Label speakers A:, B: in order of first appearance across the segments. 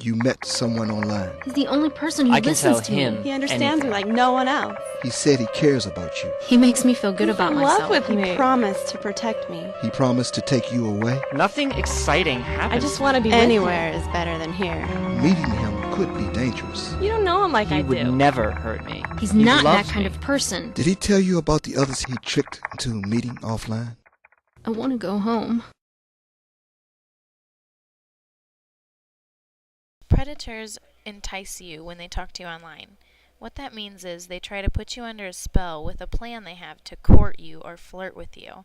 A: You met someone online.
B: He's the only person who
C: I can
B: listens
C: tell
B: to
C: him
B: me.
D: He understands
C: anything.
D: me like no one else.
A: He said he cares about you.
B: He makes me feel good about
D: He's in
B: myself.
D: love with me. He promised to protect me.
A: He promised to take you away.
C: Nothing exciting happens.
D: I just want to be anywhere is better than here.
A: Meeting him could be dangerous.
D: You don't know him like
C: He
D: I
C: would
D: do.
C: never hurt me.
B: He's
C: He
B: not that
C: loves
B: kind
C: me.
B: of person.
A: Did he tell you about the others he tricked into meeting offline?
B: I want to go home.
E: Predators entice you when they talk to you online. What that means is they try to put you under a spell with a plan they have to court you or flirt with you.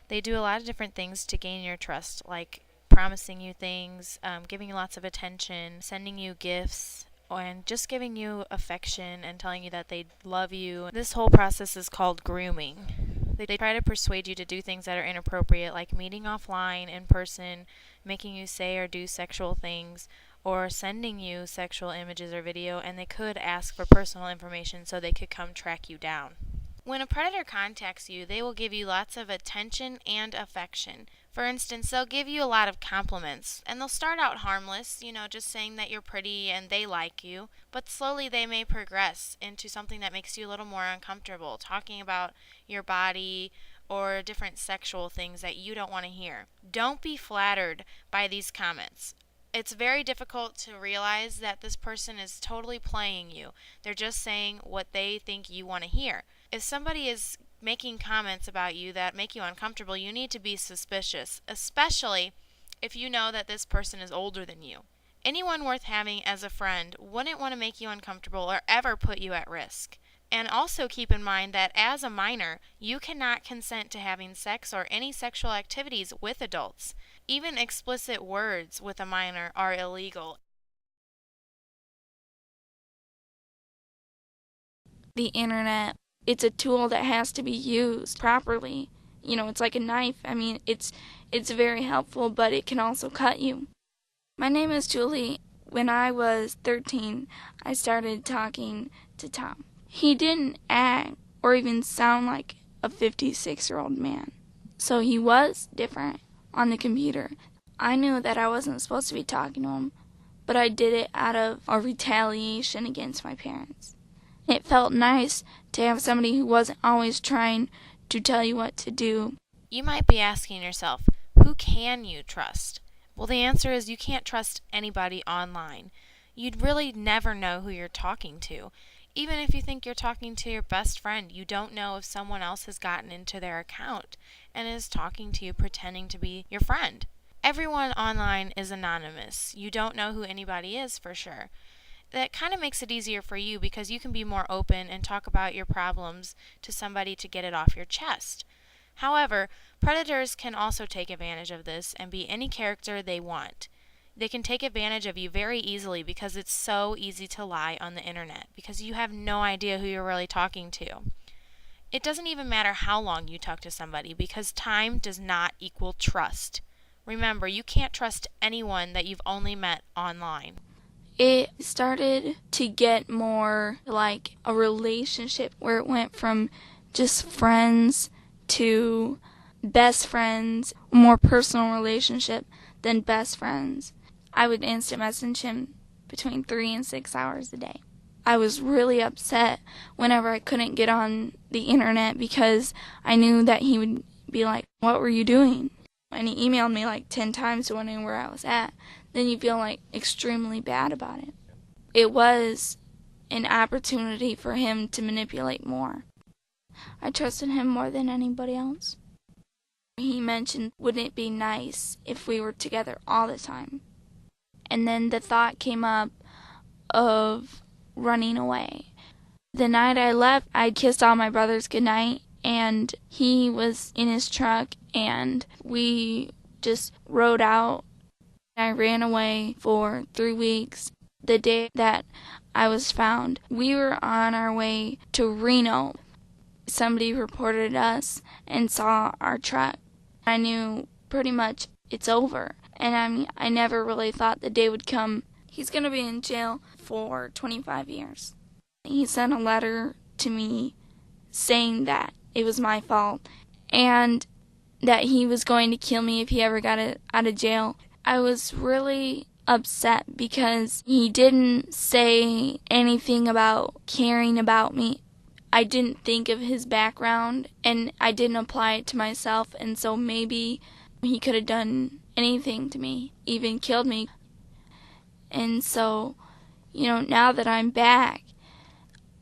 E: They do a lot of different things to gain your trust, like promising you things, giving you lots of attention, sending you gifts, and just giving you affection and telling you that they love you. This whole process is called grooming. They try to persuade you to do things that are inappropriate, like meeting offline, in person, making you say or do sexual things, or sending you sexual images or video, and they could ask for personal information so they could come track you down. When a predator contacts you, they will give you lots of attention and affection. For instance, they'll give you a lot of compliments, and they'll start out harmless, just saying that you're pretty and they like you, but slowly they may progress into something that makes you a little more uncomfortable, talking about your body or different sexual things that you don't want to hear. Don't be flattered by these comments. It's very difficult to realize that this person is totally playing you. They're just saying what they think you want to hear. If somebody is making comments about you that make you uncomfortable, you need to be suspicious, especially if you know that this person is older than you. Anyone worth having as a friend wouldn't want to make you uncomfortable or ever put you at risk. And also keep in mind that as a minor, you cannot consent to having sex or any sexual activities with adults. Even explicit words with a minor are illegal.
F: The internet, it's a tool that has to be used properly. It's like a knife. It's very helpful, but it can also cut you. My name is Julie. When I was 13, I started talking to Tom. He didn't act or even sound like a 56-year-old man. So he was different on the computer. I knew that I wasn't supposed to be talking to him, but I did it out of a retaliation against my parents. It felt nice to have somebody who wasn't always trying to tell you what to do.
E: You might be asking yourself, who can you trust? Well, the answer is you can't trust anybody online. You'd really never know who you're talking to. Even if you think you're talking to your best friend, you don't know if someone else has gotten into their account and is talking to you pretending to be your friend. Everyone online is anonymous. You don't know who anybody is for sure. That kind of makes it easier for you because you can be more open and talk about your problems to somebody to get it off your chest. However, predators can also take advantage of this and be any character they want. They can take advantage of you very easily because it's so easy to lie on the internet because you have no idea who you're really talking to. It doesn't even matter how long you talk to somebody because time does not equal trust. Remember, you can't trust anyone that you've only met online.
F: It started to get more like a relationship where it went from just friends to best friends, a more personal relationship than best friends. I would instant message him between 3 and 6 hours a day. I was really upset whenever I couldn't get on the internet because I knew that he would be like, "What were you doing?" And he emailed me like 10 times wondering where I was at. Then you feel like extremely bad about it. It was an opportunity for him to manipulate more. I trusted him more than anybody else. He mentioned, wouldn't it be nice if we were together all the time? And then the thought came up of running away. The night I left, I kissed all my brothers goodnight, and he was in his truck, and we just rode out. I ran away for 3 weeks. The day that I was found, we were on our way to Reno. Somebody reported us and saw our truck. I knew pretty much it's over. And I never really thought the day would come. He's going to be in jail for 25 years. He sent a letter to me saying that it was my fault and that he was going to kill me if he ever got out of jail. I was really upset because he didn't say anything about caring about me. I didn't think of his background and I didn't apply it to myself, and so maybe he could have done anything to me, even killed me. And so, now that I'm back,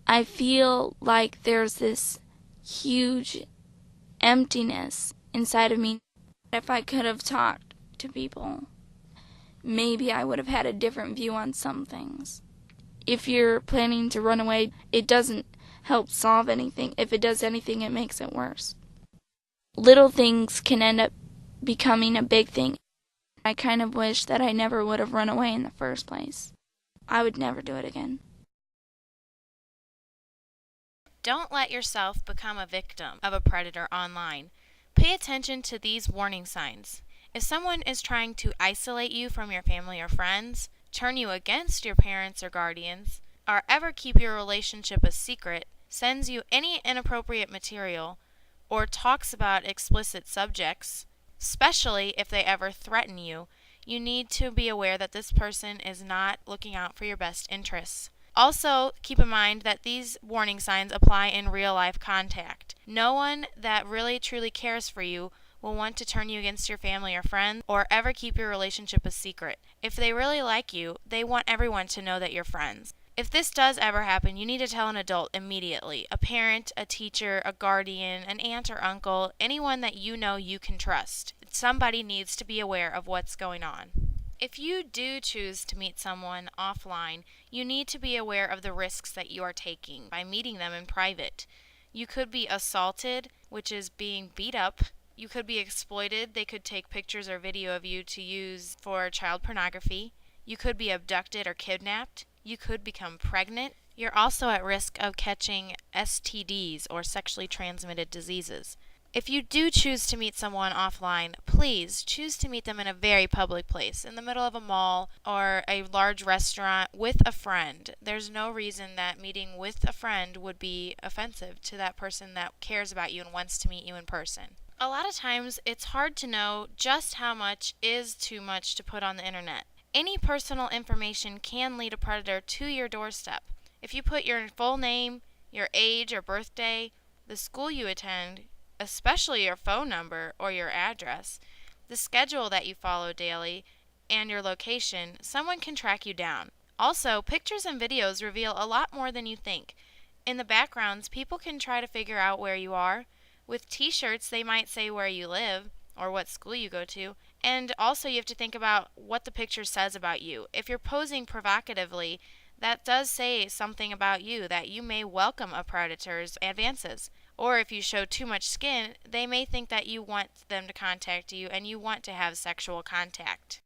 F: I feel like there's this huge emptiness inside of me. If I could have talked to people, maybe I would have had a different view on some things. If you're planning to run away, it doesn't help solve anything. If it does anything, it makes it worse. Little things can end up becoming a big thing. I kind of wish that I never would have run away in the first place. I would never do it again.
E: Don't let yourself become a victim of a predator online. Pay attention to these warning signs. If someone is trying to isolate you from your family or friends, turn you against your parents or guardians, or ever keep your relationship a secret, sends you any inappropriate material, or talks about explicit subjects, especially if they ever threaten you, you need to be aware that this person is not looking out for your best interests. Also, keep in mind that these warning signs apply in real-life contact. No one that really truly cares for you will want to turn you against your family or friends or ever keep your relationship a secret. If they really like you, they want everyone to know that you're friends. If this does ever happen, you need to tell an adult immediately. A parent, a teacher, a guardian, an aunt or uncle, anyone that you know you can trust. Somebody needs to be aware of what's going on. If you do choose to meet someone offline, you need to be aware of the risks that you are taking by meeting them in private. You could be assaulted, which is being beat up. You could be exploited. They could take pictures or video of you to use for child pornography. You could be abducted or kidnapped. You could become pregnant. You're also at risk of catching STDs or sexually transmitted diseases. If you do choose to meet someone offline, please choose to meet them in a very public place, in the middle of a mall or a large restaurant with a friend. There's no reason that meeting with a friend would be offensive to that person that cares about you and wants to meet you in person. A lot of times, it's hard to know just how much is too much to put on the internet. Any personal information can lead a predator to your doorstep. If you put your full name, your age or birthday, the school you attend, especially your phone number or your address, the schedule that you follow daily, and your location, someone can track you down. Also, pictures and videos reveal a lot more than you think. In the backgrounds, people can try to figure out where you are. With t-shirts, they might say where you live or what school you go to. And also you have to think about what the picture says about you. If you're posing provocatively, that does say something about you, that you may welcome a predator's advances. Or if you show too much skin, they may think that you want them to contact you and you want to have sexual contact.